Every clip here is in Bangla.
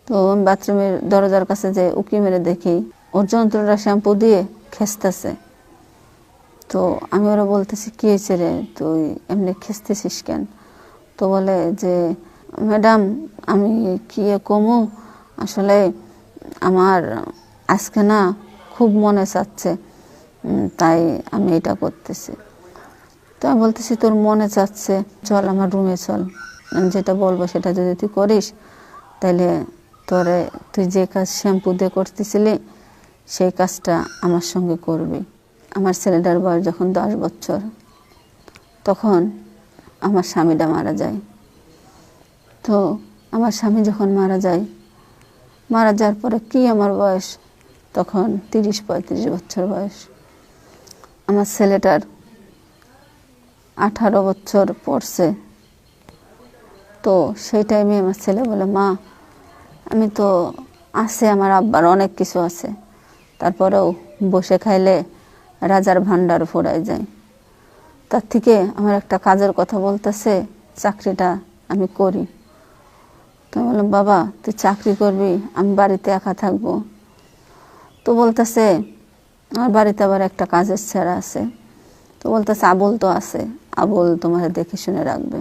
তো আমি বাথরুমের দরজার কাছে যে উকি মেরে দেখি ওর যন্ত্রটা শ্যাম্পু দিয়ে খেচতেছে। তো আমি ওরা বলতেছি কি হয়েছে রে, তুই এমনি খেচতেছিস কেন? তো বলে যে ম্যাডাম আমি কি কমু, আসলে আমার আজকে না খুব মনে চাচ্ছে, তাই আমি এটা করতেছি। তো আমি বলতেছি তোর মনে চাচ্ছে, চল আমার রুমে চল, আমি যেটা বলবো সেটা যদি তুই করিস তাহলে তুই যে কাজ শ্যাম্পু দিয়ে করতেছিলি সেই কাজটা আমার সঙ্গে করবি। আমার ছেলেটার বয়স যখন 10 বছর, তখন আমার স্বামীটা মারা যায়। তো আমার স্বামী যখন মারা যাওয়ার পরে কি আমার বয়স তখন 30-35 বছর বয়স। আমার ছেলেটার 18 বছর পড়ছে। তো সেই টাইমে আমার ছেলে বলে, মা আমি তো আছে, আমার আব্বার অনেক কিছু আছে, তারপরেও বসে খাইলে রাজার ভান্ডার ফুরায় যায়, তার থেকে আমার একটা কাজের কথা বলতেছে, চাকরিটা আমি করি। তো বললাম বাবা তুই চাকরি করবি, আমি বাড়িতে একা থাকবো? তো বলতেছে আমার বাড়িতে আবার একটা কাজের ছেড়া আছে। তো বলতেছে আবুল তো আছে, আবুল তোমার দেখে শুনে রাখবে।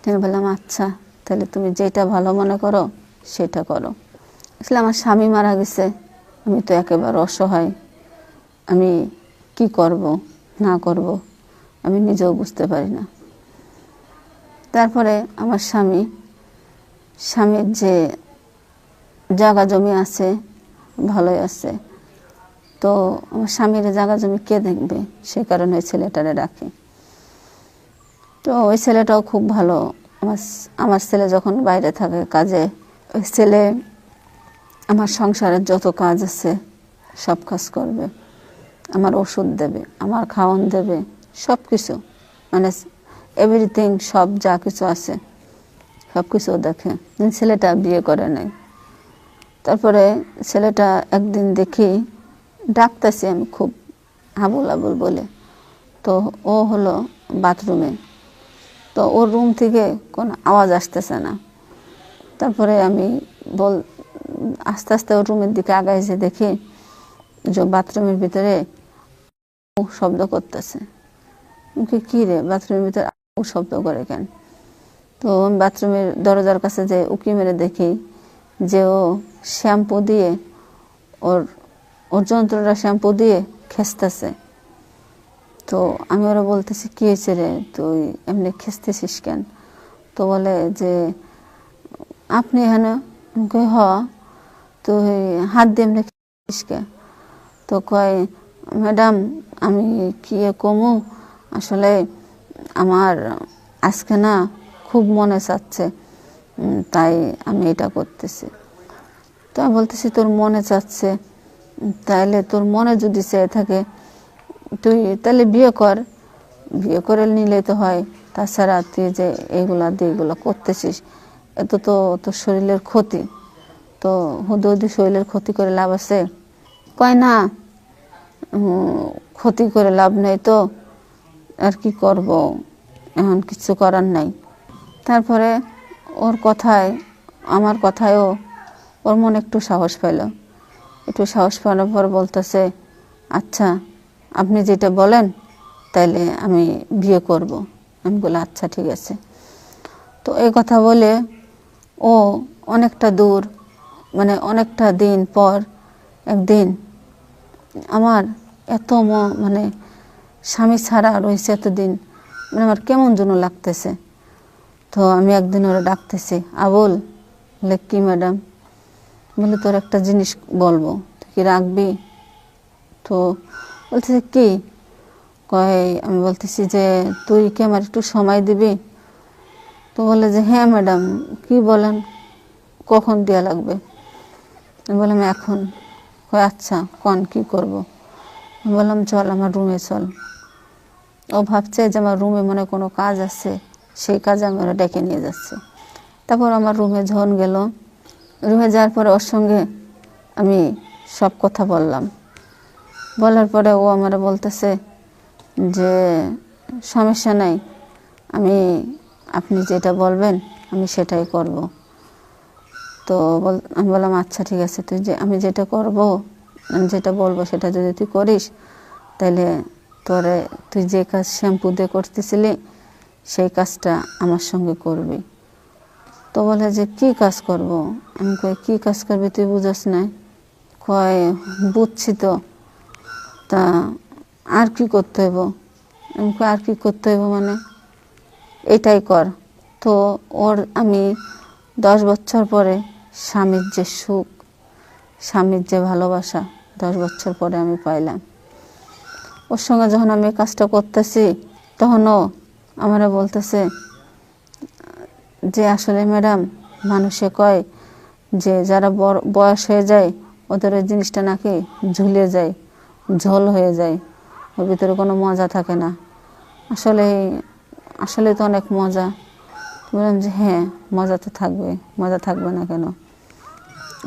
আমি বললাম আচ্ছা তাহলে তুমি যেটা ভালো মনে করো সেটা করো। আসলে আমার স্বামী মারা গেছে, আমি তো একেবারে অসহায়, আমি কি করব না করব আমি নিজেও বুঝতে পারি না। তারপরে আমার স্বামীর যে জায়গা জমি আছে ভালোই আছে, তো আমার স্বামীর জায়গা জমি কে দেখবে, সে কারণে ওই ছেলেটারে রাখি। তো ওই ছেলেটাও খুব ভালো। আমার ছেলে যখন বাইরে থাকে কাজে, ওই ছেলে আমার সংসারের যত কাজ আছে সব কাজ করবে, আমার ওষুধ দেবে, আমার খাওয়ান দেবে, সব কিছু মানে এভরিথিং, সব যা কিছু আছে সব কিছু দেখে। ছেলেটা বিয়ে করে নাই। তারপরে ছেলেটা একদিন দেখি ডাকতেছি আমি খুব আবুল আবুল বলে, তো ও হলো বাথরুমে, তো ওর রুম থেকে কোনো আওয়াজ আসতেছে না। তারপরে আমি আস্তে আস্তে ওর রুমের দিকে আগাইছে, দেখি যে বাথরুমের ভিতরে শব্দ করতেছে। কি রে, বাথরুমের ভিতরে শব্দ করে কেন? তো আমি বাথরুমের দরজার কাছে যে উকি মেরে দেখি যে ও শ্যাম্পু দিয়ে ওর যন্ত্রটা শ্যাম্পু দিয়ে খেচতেছে। তো আমি ওরা বলতেছি কি হয়েছে রে, তুই এমনি খেচতেছিস কেন? তো বলে যে আপনি এখানে হ, তুই হাত দিয়ে এমনি খেছিস কে? তো কয় ম্যাডাম আমি কি কমু, আসলে আমার আজকে না খুব মনে চাচ্ছে, তাই আমি এটা করতেছি। তো আমি বলতেছি তোর মনে চাচ্ছে, তাইলে তোর মনে যদি চেয়ে থাকে তুই তাহলে বিয়ে করে নিলে তো হয়, তাছাড়া তুই যে এইগুলা দিয়ে এগুলো করতেছিস এত তো তোর শরীরের ক্ষতি, তো হুদুদি শরীরের ক্ষতি করে লাভ আছে? কয় না, ক্ষতি করে লাভ নেই, তো আর কি করব, এখন কিছু করার নাই। তারপরে ওর কথায় আমার কথায়ও ওর মনে একটু সাহস পেল। একটু সাহস পাওয়ার পর বলতেছে আচ্ছা আপনি যেটা বলেন তাইলে আমি বিয়ে করব। আমি বললাম আচ্ছা ঠিক আছে। তো এই কথা বলে ও অনেকটা দূর, মানে অনেকটা দিন পর একদিন আমার এত মানে স্বামী ছাড়া রয়েছে এতদিন, মানে আমার কেমন যেন লাগতেছে। তো আমি একদিন ওরা ডাকতেছি, আবুল। বলে কি ম্যাডাম? বলে তোর একটা জিনিস বলবো, তুই কি রাখবি? তো বলতেছে কি? কয় আমি বলতেছি যে তুই কি আমার একটু সময় দিবি? তো বলে যে হ্যাঁ ম্যাডাম, কি বলেন, কখন দেওয়া লাগবে? আমি বললাম এখন। কয় আচ্ছা কন কি করব? আমি বললাম চল আমার রুমে চল। ও ভাবছে যে আমার রুমে মনে কোনো কাজ আছে, সেই কাজে আমি ওরা ডেকে নিয়ে যাচ্ছি। তারপর আমার রুমে যখন গেল, রুমে যাওয়ার পরে ওর সঙ্গে আমি সব কথা বলার পরে ও আমার বলতেছে যে সমস্যা নাই, আপনি যেটা বলবেন আমি সেটাই করব। তো আমি বললাম আচ্ছা ঠিক আছে, তুই যে আমি যেটা করব, আমি যেটা বলবো সেটা যদি তুই করিস তাহলে তুই যে কাজ শ্যাম্পু দিয়ে করতেছিলি সেই কাজটা আমার সঙ্গে করবি। তো বলে যে কি কাজ করব? আমি কই কি কাজ করবি তুই বুঝস না? কয় বুঝছি তো, তা আর কি করতে হইব? আমি কই আর কি করতে হইব মানে? এটাই কর। তো আমি 10 বছর পরে স্বামীর যে সুখ, স্বামীর যে ভালোবাসা 10 বছর পরে আমি পাইলাম। ওর সঙ্গে যখন আমি কাজটা করতেছি তখন ও আমারে বলতেছে যে আসলে ম্যাডাম, মানুষে কয় যে যারা বয়স হয়ে যায় ওদের ওই জিনিসটা নাকি ঝুলে যায়, ঝোল হয়ে যায়, ওর ভিতরে কোনো মজা থাকে না। আসলে আসলে তো অনেক মজা। বললাম যে হ্যাঁ, মজা তো থাকবে, মজা থাকবে না কেন?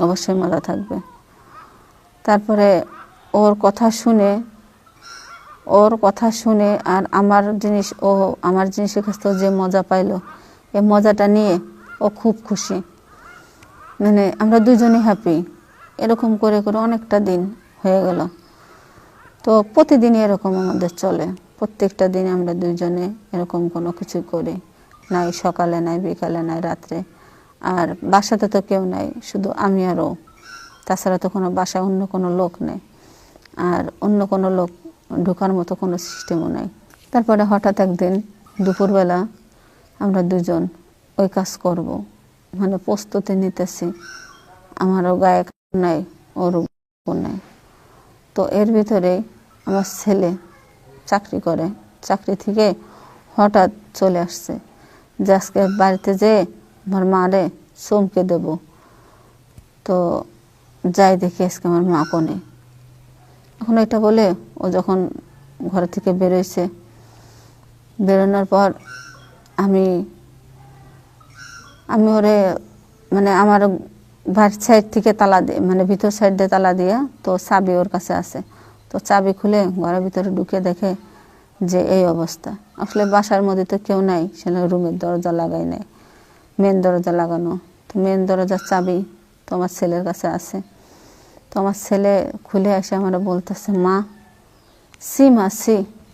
অবশ্যই মজা থাকবে। তারপরে ওর কথা শুনে আর আমার জিনিসের কাছ থেকে যে মজা পাইলো, এই মজাটা নিয়ে ও খুব খুশি। মানে আমরা দুজনই হ্যাপি। এরকম করে করে অনেকটা দিন হয়ে গেল। তো প্রতিদিনই এরকম আমাদের চলে, প্রত্যেকটা দিন আমরা দুজনে এরকম কোনো কিছু করি, নাই সকালে নাই বিকালে নাই রাত্রে। আর বাসাতে তো কেউ নাই, শুধু আমি আর ও। তাছাড়া তো কোনো বাসায় অন্য কোনো লোক নেই, আর অন্য কোনো লোক ঢোকার মতো কোনো সিস্টেমও নাই। তারপরে হঠাৎ একদিন দুপুরবেলা আমরা দুজন ওই কাজ করব মানে প্রস্তুতি নিতেছি। আমারও গায়ে নাই, ওরও নাই। তো এর ভিতরে আমার ছেলে চাকরি করে, চাকরি থেকে হঠাৎ চলে আসছে যে আজকে বাড়িতে যেয়ে আমার মারে চমকে দেব। তো যাই দেখি আজকে আমার মা কোনে। এখন এটা বলে ও যখন ঘর থেকে বেরোইছে, বেরোনোর পর আমি ওরে মানে আমার বাড়ির সাইড থেকে তালা দিয়ে, মানে ভিতর সাইড দিয়ে তালা দিয়ে, তো চাবি ওর কাছে আছে। তো চাবি খুলে ঘরের ভিতরে ঢুকে দেখে যে এই অবস্থা। আসলে বাসার মধ্যে তো কেউ নাই, সেটা রুমের দরজা লাগাই নাই, মেন দরজা লাগানো। তো মেন দরজার চাবি তো আমার ছেলের কাছে আছে। তো আমার ছেলে খুলে এসে আমার বলতেছে, মা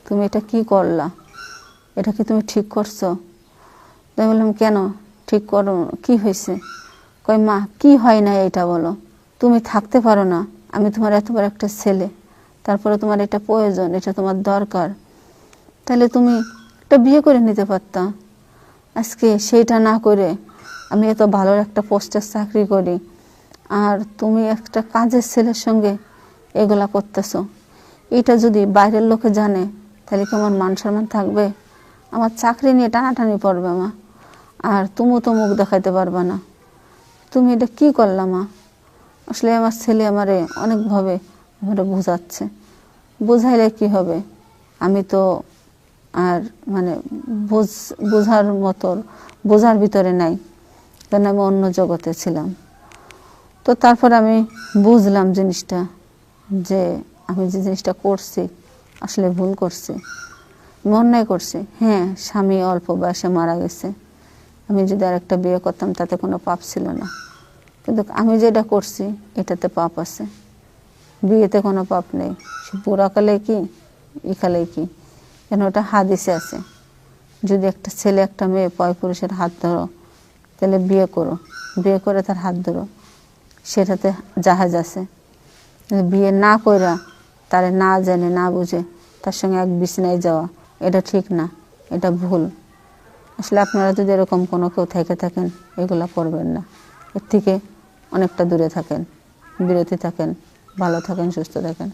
তুমি এটা কি করলা? এটা কি তুমি ঠিক করছো? তো আমি বললাম কেন ঠিক করো, কি হয়েছে? কই মা কি হয় না এটা বলো, তুমি থাকতে পারো না, আমি তোমার এত বড় একটা ছেলে, তারপরে তোমার এটা প্রয়োজন, এটা তোমার দরকার, তাহলে তুমি একটা বিয়ে করে নিতে পারতা। আজকে সেইটা না করে আমি এত ভালো একটা পোস্টের চাকরি করি, আর তুমি একটা কাজের ছেলের সঙ্গে এগুলা করতেছো। এটা যদি বাইরের লোকে জানে তাহলে কি আমার মান সম্মান থাকবে? আমার চাকরি নিয়ে টানাটানি পড়বে মা, আর তুমিও তো মুখ দেখাইতে পারবে না। তুমি এটা কি করলা মা? আসলে আমার ছেলে আমারে অনেকভাবে বোঝাচ্ছে। বোঝাইলে কি হবে? আমি তো আর মানে বোঝার ভিতরে নাই, কারণ আমি অন্য জগতে ছিলাম। তো তারপর আমি বুঝলাম জিনিসটা, যে আমি যে জিনিসটা করছি আসলে ভুল করছি, অন্যায় করছি। হ্যাঁ, স্বামী অল্প বয়সে মারা গেছে, আমি যদি আরেকটা বিয়ে করতাম তাতে কোনো পাপ ছিল না, কিন্তু আমি যেটা করছি এটাতে পাপ আছে। বিয়েতে কোনো পাপ নেই, সে বুড়াকালে কি ইকালে কি, কেন ওটা হাদিসে আছে, যদি একটা ছেলে একটা মেয়ে পরপুরুষের হাত ধরো তাহলে বিয়ে করো, বিয়ে করে তার হাত ধরো, সেটাতে জাহাজ আছে। বিয়ে না কইরা তারে না জেনে না বুঝে তার সঙ্গে এক বিছানায় যাওয়া, এটা ঠিক না, এটা ভুল। আসলে আপনারা যদি এরকম কোনো কেউ থেকে থাকেন এগুলো করবেন না, এর থেকে অনেকটা দূরে থাকেন, বিরতি থাকেন, ভালো থাকেন, সুস্থ থাকেন।